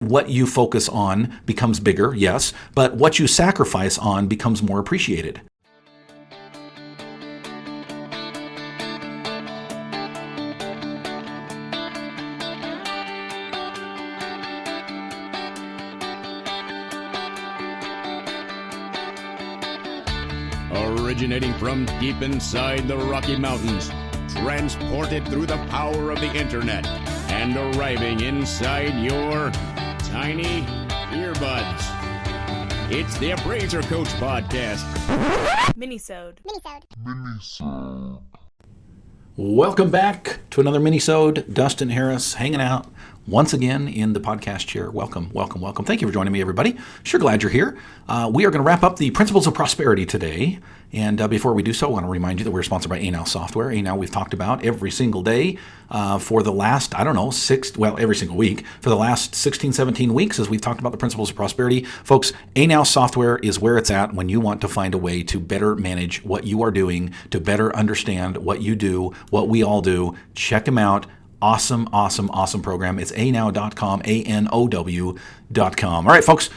What you focus on becomes bigger, yes, but what you sacrifice on becomes more appreciated. Originating from deep inside the Rocky Mountains, transported through the power of the internet, and arriving inside your tiny earbuds. It's the Appraiser Coach Podcast. Minisode. Welcome back to another minisode. Dustin Harris hanging out once again in the podcast chair. Welcome. Thank you for joining me, everybody. Sure glad you're here. We are going to wrap up the Principles of Prosperity today. And before we do so, I want to remind you that we're sponsored by ANOW Software. ANOW we've talked about every single day for the last, every single week, for the last 16, 17 weeks as we've talked about the Principles of Prosperity. Folks, ANOW Software is where it's at when you want to find a way to better manage what you are doing, to better understand what you do, what we all do. Check them out. Awesome program. It's anow.com, ANOW.com. All right, folks.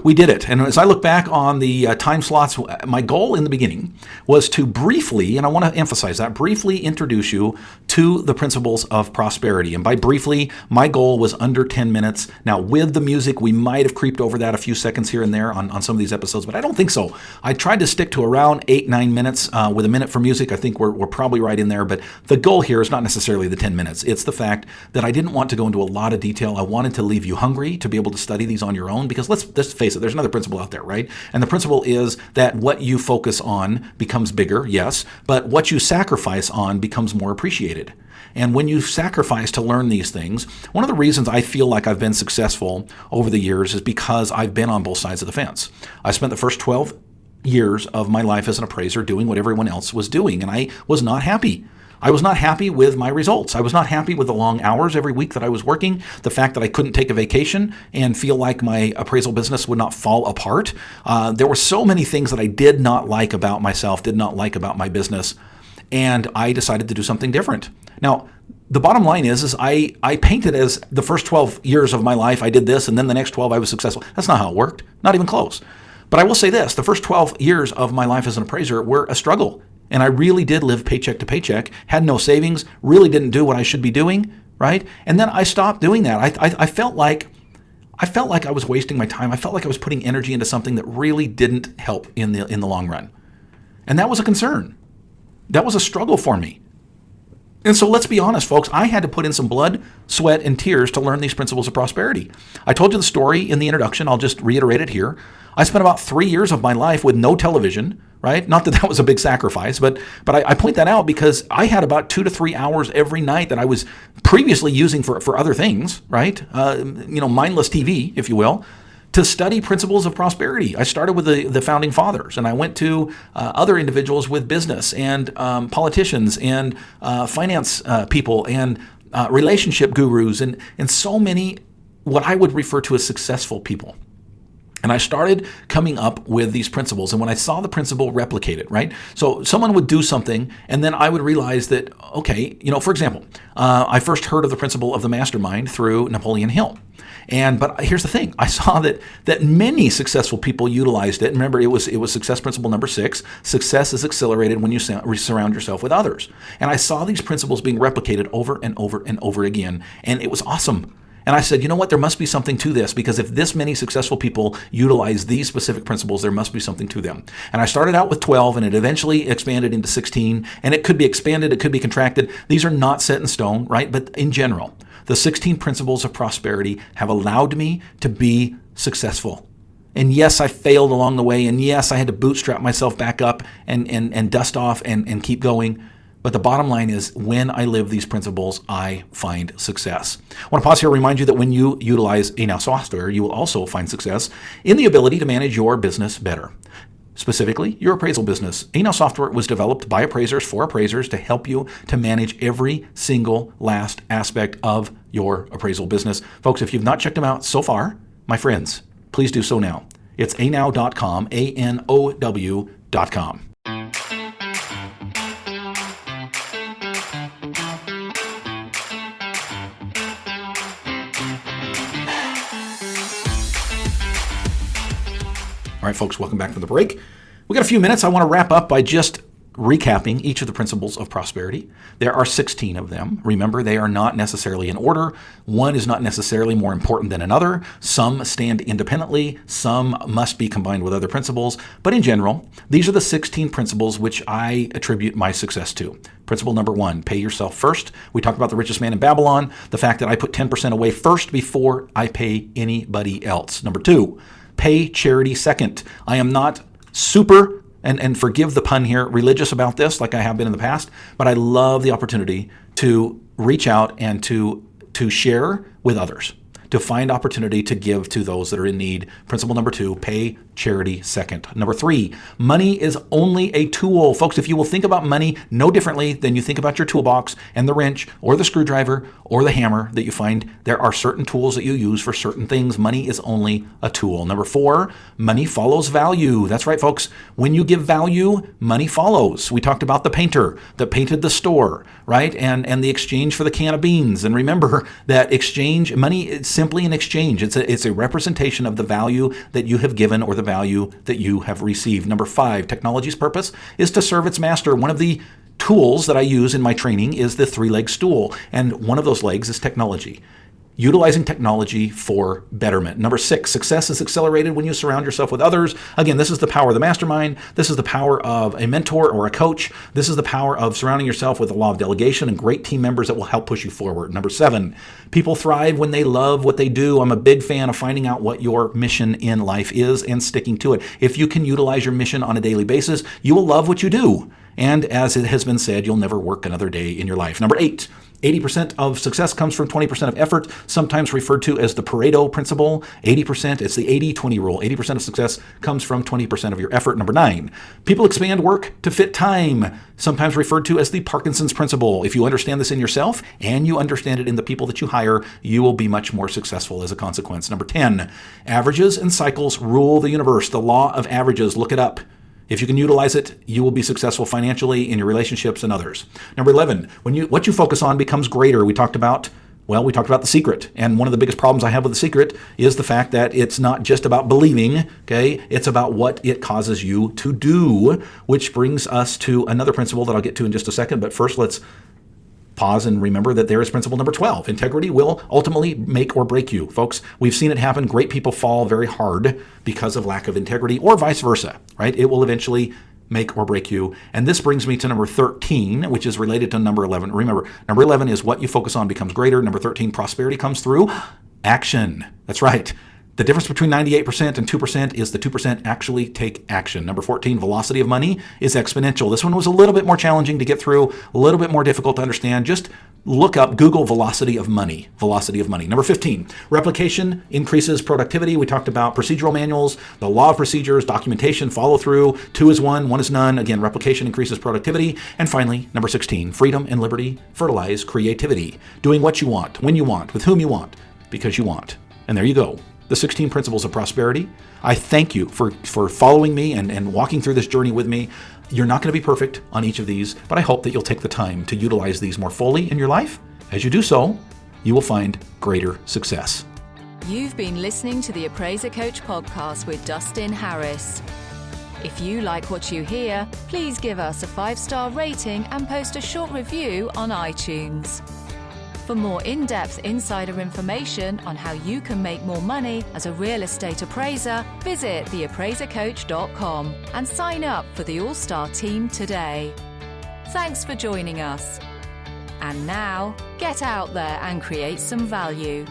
We did it. And as I look back on the time slots, my goal in the beginning was to briefly, and I want to emphasize that, briefly introduce you to the principles of prosperity. And by briefly, my goal was under 10 minutes. Now, with the music, we might have creeped over that a few seconds here and there on some of these episodes, but I don't think so. I tried to stick to around 8-9 minutes with a minute for music. I think we're probably right in there, but the goal here is not necessarily the 10 minutes. It's the fact that I didn't want to go into a lot of detail. I wanted to leave you hungry to be able to study these on your own, because let's face it, there's another principle out there, right? And the principle is that what you focus on becomes bigger, yes, but what you sacrifice on becomes more appreciated. And when you sacrifice to learn these things, one of the reasons I feel like I've been successful over the years is because I've been on both sides of the fence. I spent the first 12 years of my life as an appraiser doing what everyone else was doing, and I was not happy. I was not happy with my results. I was not happy with the long hours every week that I was working, the fact that I couldn't take a vacation and feel like my appraisal business would not fall apart. There were so many things that I did not like about myself, did not like about my business, and I decided to do something different. Now, the bottom line is I painted as the first 12 years of my life, I did this, and then the next 12 I was successful. That's not how it worked, not even close. But I will say this, the first 12 years of my life as an appraiser were a struggle. And I really did live paycheck to paycheck, had no savings, really didn't do what I should be doing, right? And then I stopped doing that. I felt like I was wasting my time. I felt like I was putting energy into something that really didn't help in the long run. And that was a concern. That was a struggle for me. And so let's be honest, folks, I had to put in some blood, sweat, and tears to learn these principles of prosperity. I told you the story in the introduction. I'll just reiterate it here. I spent about 3 years of my life with no television, right? Not that was a big sacrifice, but I point that out because I had about 2 to 3 hours every night that I was previously using for other things, right? Mindless TV, if you will, to study principles of prosperity. I started with the founding fathers, and I went to other individuals with business and politicians and finance people and relationship gurus and so many what I would refer to as successful people. And I started coming up with these principles. And when I saw the principle replicated, right? So someone would do something, and then I would realize that, okay, for example, I first heard of the principle of the mastermind through Napoleon Hill. But here's the thing. I saw that many successful people utilized it. Remember, it was success principle number 6. Success is accelerated when you surround yourself with others. And I saw these principles being replicated over and over and over again. And it was awesome. And I said, you know what, there must be something to this, because if this many successful people utilize these specific principles, there must be something to them. And I started out with 12, and it eventually expanded into 16, and it could be expanded, it could be contracted. These are not set in stone, right? But in general, the 16 principles of prosperity have allowed me to be successful. And yes, I failed along the way, and yes, I had to bootstrap myself back up and dust off and keep going. But the bottom line is, when I live these principles, I find success. I want to pause here and remind you that when you utilize ANOW software, you will also find success in the ability to manage your business better. Specifically, your appraisal business. ANOW software was developed by appraisers for appraisers to help you to manage every single last aspect of your appraisal business. Folks, if you've not checked them out so far, my friends, please do so now. It's anow.com, ANOW.com. All right, folks, welcome back from the break. We got a few minutes. I want to wrap up by just recapping each of the principles of prosperity. There are 16 of them. Remember, they are not necessarily in order. One is not necessarily more important than another. Some stand independently. Some must be combined with other principles. But in general, these are the 16 principles which I attribute my success to. Principle number 1, pay yourself first. We talked about the richest man in Babylon, the fact that I put 10% away first before I pay anybody else. Number 2, pay charity second. I am not super, and forgive the pun here, religious about this like I have been in the past, but I love the opportunity to reach out and to share with others, to find opportunity to give to those that are in need. Principle number 2, pay charity second. Number 3, money is only a tool. Folks, if you will think about money no differently than you think about your toolbox and the wrench or the screwdriver or the hammer that you find, there are certain tools that you use for certain things. Money is only a tool. Number 4, money follows value. That's right, folks. When you give value, money follows. We talked about the painter that painted the store, right? And the exchange for the can of beans. And remember that exchange, money is simply an exchange. It's a representation of the value that you have given or the value that you have received. Number 5, technology's purpose is to serve its master. One of the tools that I use in my training is the 3-leg stool, and one of those legs is technology. Utilizing technology for betterment. Number 6, success is accelerated when you surround yourself with others. Again, this is the power of the mastermind. This is the power of a mentor or a coach. This is the power of surrounding yourself with the law of delegation and great team members that will help push you forward. Number 7, people thrive when they love what they do. I'm a big fan of finding out what your mission in life is and sticking to it. If you can utilize your mission on a daily basis, you will love what you do. And as it has been said, you'll never work another day in your life. Number 8, 80% of success comes from 20% of effort, sometimes referred to as the Pareto principle. 80%, it's the 80-20 rule. 80% of success comes from 20% of your effort. Number 9, people expand work to fit time, sometimes referred to as the Parkinson's principle. If you understand this in yourself and you understand it in the people that you hire, you will be much more successful as a consequence. Number 10, averages and cycles rule the universe. The law of averages, look it up. If you can utilize it, you will be successful financially in your relationships and others. Number 11, what you focus on becomes greater. We talked about The Secret. And one of the biggest problems I have with The Secret is the fact that it's not just about believing, okay? It's about what it causes you to do, which brings us to another principle that I'll get to in just a second. But first, let's pause and remember that there is principle number 12. Integrity will ultimately make or break you. Folks, we've seen it happen. Great people fall very hard because of lack of integrity, or vice versa, right? It will eventually make or break you. And this brings me to number 13, which is related to number 11. Remember, number 11 is what you focus on becomes greater. Number 13, prosperity comes through action. That's right. The difference between 98% and 2% is the 2% actually take action. Number 14, velocity of money is exponential. This one was a little bit more challenging to get through, a little bit more difficult to understand. Just look up, Google velocity of money. Velocity of money. Number 15, replication increases productivity. We talked about procedural manuals, the law of procedures, documentation, follow through. 2 is 1, 1 is none. Again, replication increases productivity. And finally, number 16, freedom and liberty fertilize creativity. Doing what you want, when you want, with whom you want, because you want. And there you go. The 16 principles of prosperity. I thank you for following me and walking through this journey with me. You're not going to be perfect on each of these, but I hope that you'll take the time to utilize these more fully in your life. As you do so, you will find greater success. You've been listening to the Appraiser Coach podcast with Dustin Harris. If you like what you hear, please give us a 5-star rating and post a short review on iTunes. For more in-depth insider information on how you can make more money as a real estate appraiser, visit theappraisercoach.com and sign up for the All-Star team today. Thanks for joining us. And now, get out there and create some value.